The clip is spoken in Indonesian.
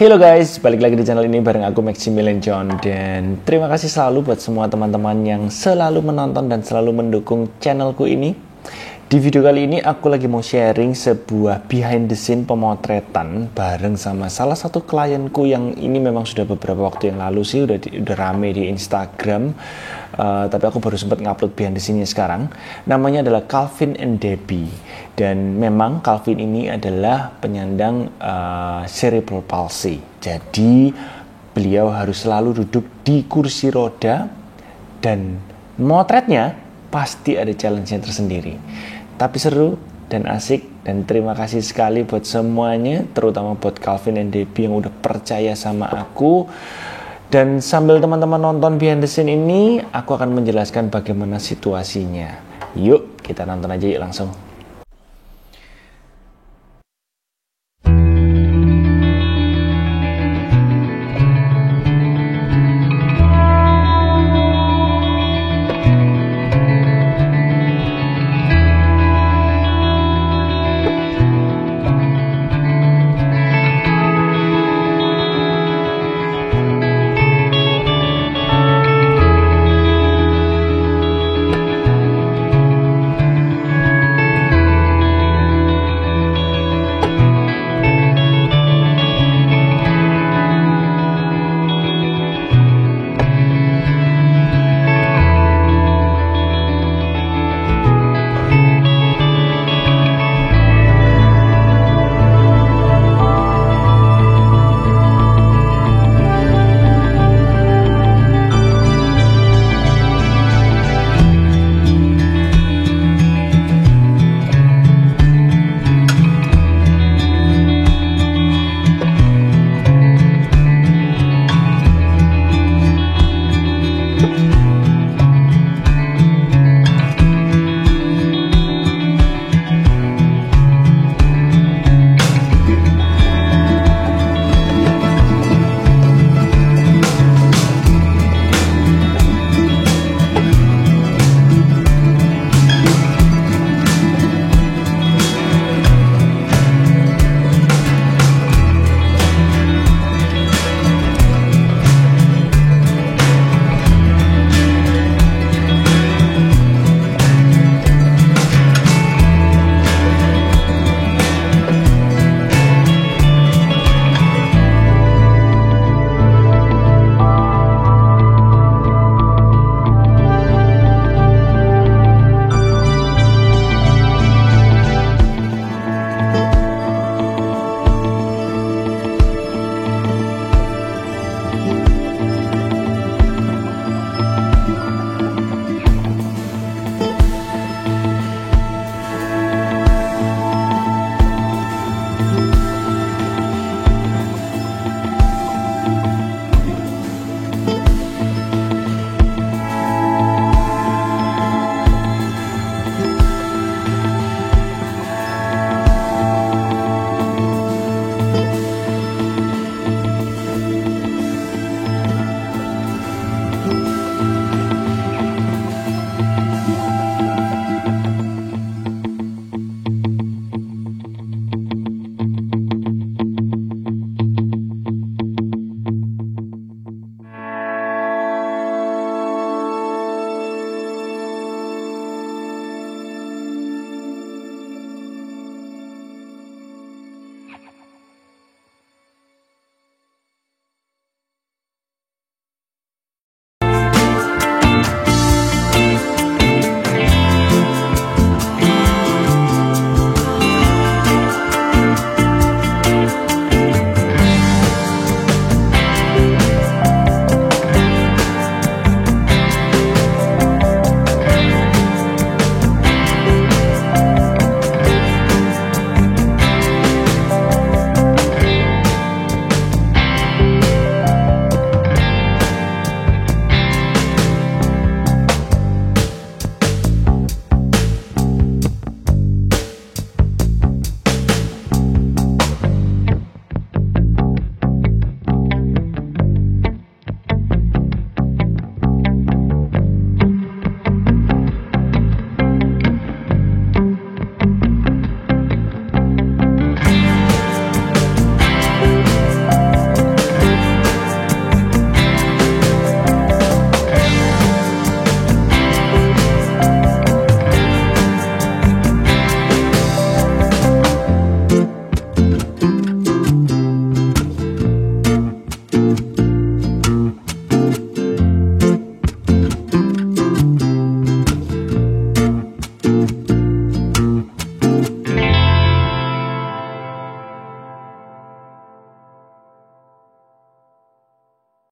Halo guys, balik lagi di channel ini bareng aku Maximilian John. Dan terima kasih selalu buat semua teman-teman yang selalu menonton dan selalu mendukung channelku ini. Di video kali ini aku lagi mau sharing sebuah behind the scene pemotretan bareng sama salah satu klienku yang ini memang sudah beberapa waktu yang lalu sih udah rame di Instagram. Tapi aku baru sempat ngupload behind the scene-nya sekarang. Namanya adalah Calvin and Debbie. Dan memang Calvin ini adalah penyandang cerebral palsy. Jadi beliau harus selalu duduk di kursi roda dan motretnya pasti ada challenge-nya tersendiri. Tapi seru dan asik, dan terima kasih sekali buat semuanya, terutama buat Calvin and Debbie yang udah percaya sama aku. Dan sambil teman-teman nonton behind the scene ini, aku akan menjelaskan bagaimana situasinya. Yuk, kita nonton aja yuk langsung.